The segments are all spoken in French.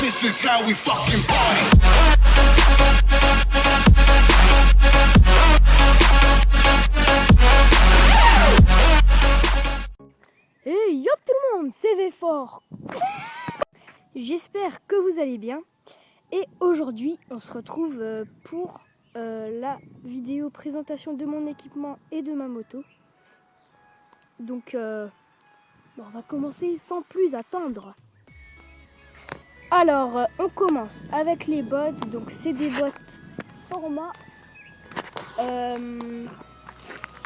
This is how we fucking party. Hey yop tout le monde, c'est V-Fort. J'espère que vous allez bien. Et aujourd'hui, on se retrouve pour la vidéo présentation de mon équipement et de ma moto. Donc, on va commencer sans plus attendre. Alors, on commence avec les bottes. Donc, c'est des bottes format.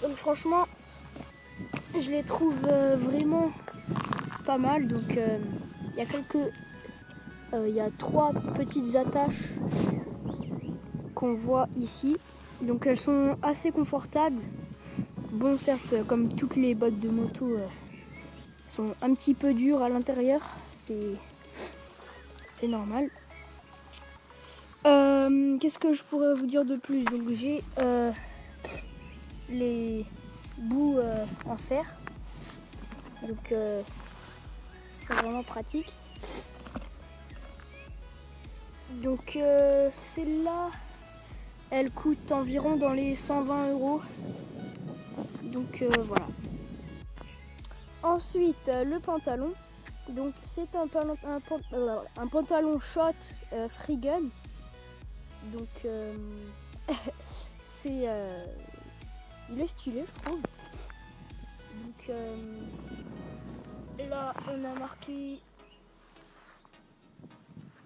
Donc, franchement, je les trouve vraiment pas mal. Donc, il y a 3 petites attaches qu'on voit ici. Donc, elles sont assez confortables. Bon, certes, comme toutes les bottes de moto, sont un petit peu dures à l'intérieur. C'est normal. Qu'est-ce que je pourrais vous dire de plus? Donc, j'ai les bouts en fer. Donc, c'est vraiment pratique. Donc, celle-là, elle coûte environ dans les 120 €. Donc, voilà. Ensuite, le pantalon. Donc, c'est un pantalon short free gun. Donc, il est stylé, je trouve. Donc, là, on a marqué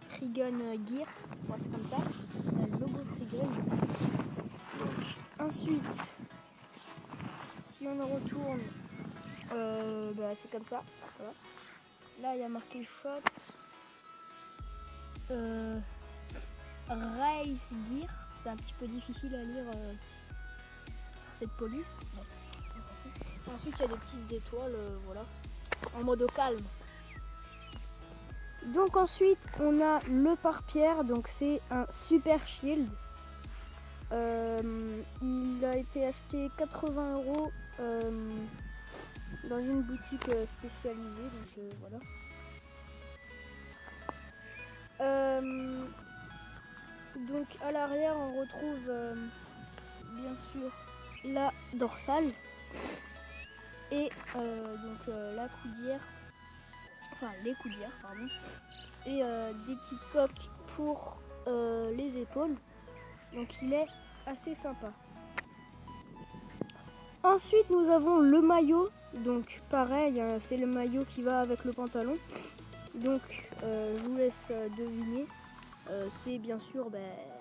Free Gun Gear, un truc comme ça. On a le logo Free Gun. Donc, ensuite, si on retourne, c'est comme ça. Voilà. Là, il y a marqué Shot Race Gear. C'est un petit peu difficile à lire cette police. Bon. Ensuite, il y a des petites étoiles, voilà, en mode calme. Donc ensuite, on a le pare-pierre. Donc c'est un Super Shield. Il a été acheté 80 € dans une boutique spécialisée. Donc voilà. Donc à l'arrière, on retrouve bien sûr la dorsale et la coudière, enfin les coudières, pardon, et des petites coques pour les épaules. Donc il est assez sympa. Ensuite, nous avons le maillot. Donc pareil, c'est le maillot qui va avec le pantalon. Donc je vous laisse deviner. C'est bien sûr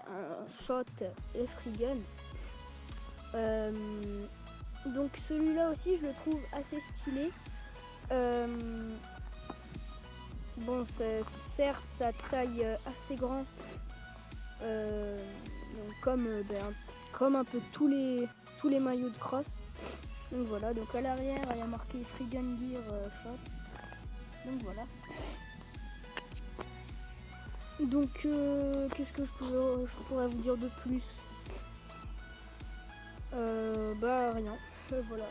un shot et free gun. Donc celui-là aussi, je le trouve assez stylé. Bon, certes, sa taille assez grand, comme un peu tous les maillots de cross. Donc voilà, donc à l'arrière, il y a marqué Free Gun Gear Shot. Donc voilà. Donc qu'est-ce que je pourrais vous dire de plus? Rien. Voilà.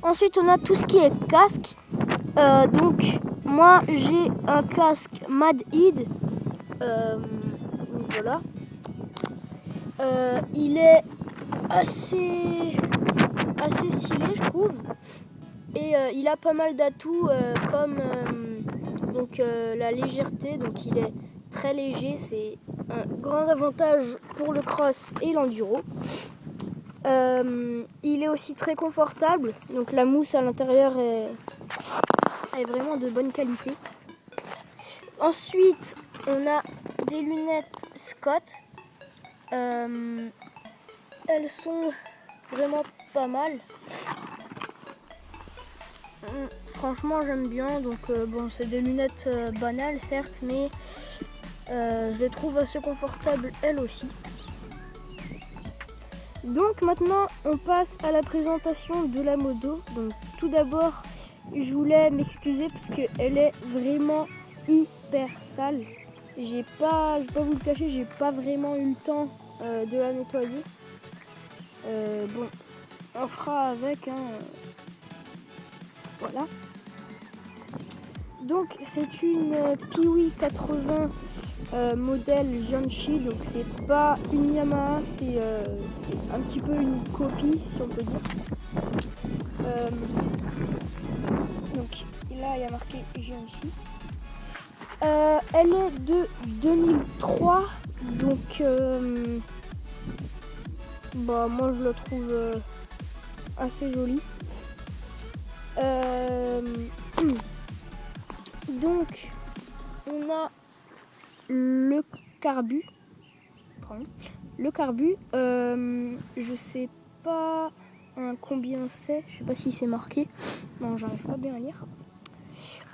Ensuite, on a tout ce qui est casque. Donc moi, j'ai un casque Mad Head. Donc voilà. Il est assez stylé, je trouve. Et il a pas mal d'atouts comme la légèreté. Donc il est très léger, c'est un grand avantage pour le cross et l'enduro. Il est aussi très confortable, donc la mousse à l'intérieur est vraiment de bonne qualité. Ensuite, on a des lunettes Scott. Elles sont vraiment pas mal. Franchement, j'aime bien. Donc c'est des lunettes banales certes, mais je les trouve assez confortables elles aussi. Donc maintenant, on passe à la présentation de la moto. Donc tout d'abord, je voulais m'excuser parce qu'elle est vraiment hyper sale. Je vais pas vous le cacher, j'ai pas vraiment eu le temps de la nettoyer. On fera avec. Voilà. Donc c'est une Piwi 80 modèle Jiangxi, donc c'est pas une Yamaha, c'est un petit peu une copie si on peut dire. Donc là il y a marqué Jiangxi. Elle est de 2003, donc moi je la trouve assez jolie. Donc on a le carbu. Je sais pas combien c'est, je sais pas si c'est marqué. Non, j'arrive pas bien à lire.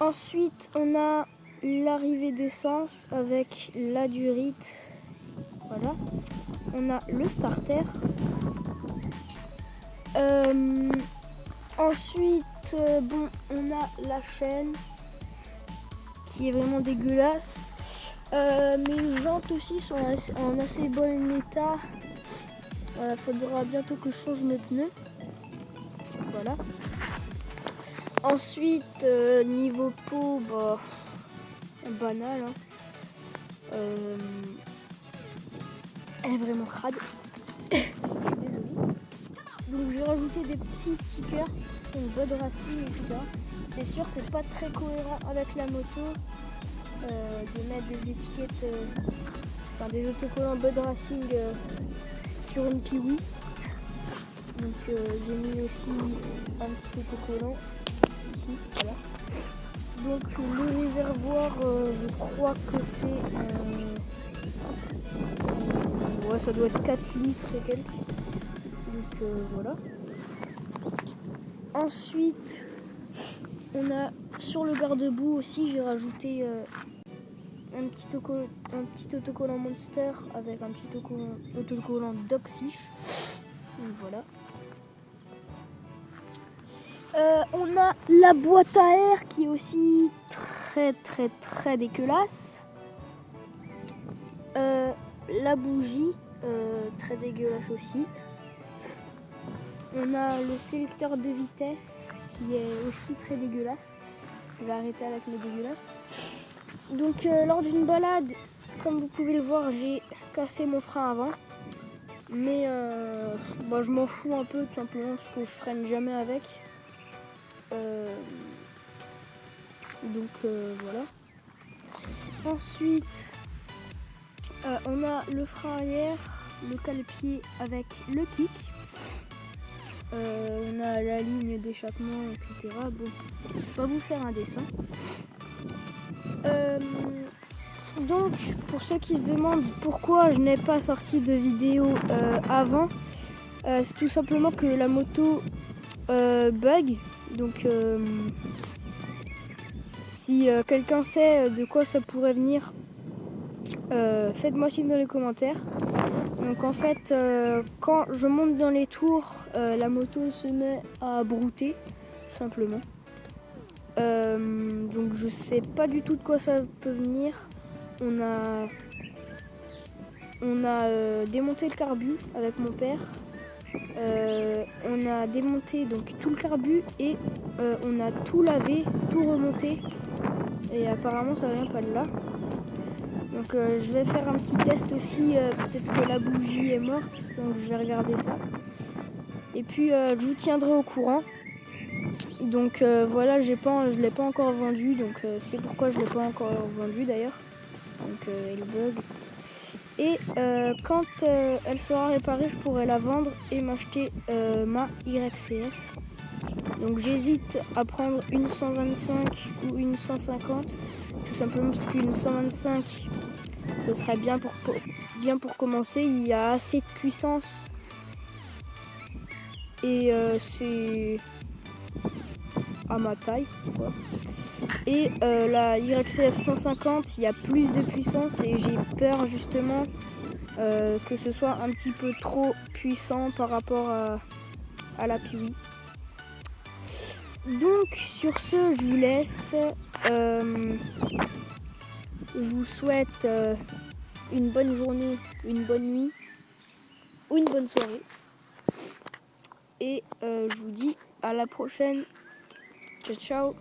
Ensuite, on a l'arrivée d'essence avec la durite. Voilà. On a le starter. Ensuite, on a la chaîne qui est vraiment dégueulasse. Mes jantes aussi sont en assez bon état. Faudra bientôt que je change mes pneus. Voilà. Ensuite, niveau peau, banal. Elle est vraiment crade. Désolée. Donc j'ai rajouté des petits stickers, une Bud Racing et tout ça. C'est sûr, c'est pas très cohérent avec la moto de mettre des étiquettes, des autocollants Bud Racing sur une Piwi. Donc j'ai mis aussi un petit autocollant ici, voilà. Donc le réservoir, je crois que c'est ça doit être 4 litres et quelques. Donc voilà. Ensuite, on a sur le garde-boue aussi, j'ai rajouté un petit autocollant Monster avec un petit autocollant Dogfish. Donc voilà. On a la boîte à air qui est aussi très dégueulasse. La bougie, très dégueulasse aussi. On a le sélecteur de vitesse qui est aussi très dégueulasse. Je vais arrêter avec mes dégueulasses. Donc lors d'une balade, comme vous pouvez le voir, j'ai cassé mon frein avant. Mais je m'en fous un peu tout simplement parce que je freine jamais avec. Voilà. Ensuite, on a le frein arrière, le cale-pied avec le kick. On a la ligne d'échappement, etc. Bon, je vais pas vous faire un dessin. Donc, pour ceux qui se demandent pourquoi je n'ai pas sorti de vidéo avant, c'est tout simplement que la moto bug. Donc, si quelqu'un sait de quoi ça pourrait venir, faites-moi signe dans les commentaires. Donc en fait, quand je monte dans les tours, la moto se met à brouter, tout simplement. Donc je sais pas du tout de quoi ça peut venir. On a démonté le carbu avec mon père. On a démonté donc tout le carbu et on a tout lavé, tout remonté. Et apparemment ça vient pas de là. Donc je vais faire un petit test aussi, peut-être que la bougie est morte, donc je vais regarder ça. Et puis je vous tiendrai au courant. Donc voilà, je l'ai pas encore vendu, donc c'est pourquoi je l'ai pas encore vendu d'ailleurs. Donc elle bug. Et quand elle sera réparée, je pourrai la vendre et m'acheter ma YCF. Donc j'hésite à prendre une 125 ou une 150, tout simplement parce qu'une 125, ce serait bien pour commencer. Il y a assez de puissance et c'est à ma taille, quoi. Et la YCF 150, il y a plus de puissance et j'ai peur justement que ce soit un petit peu trop puissant par rapport à la Piwi. Donc sur ce, je vous laisse. Je vous souhaite une bonne journée, une bonne nuit ou une bonne soirée. Et je vous dis à la prochaine. Ciao, ciao.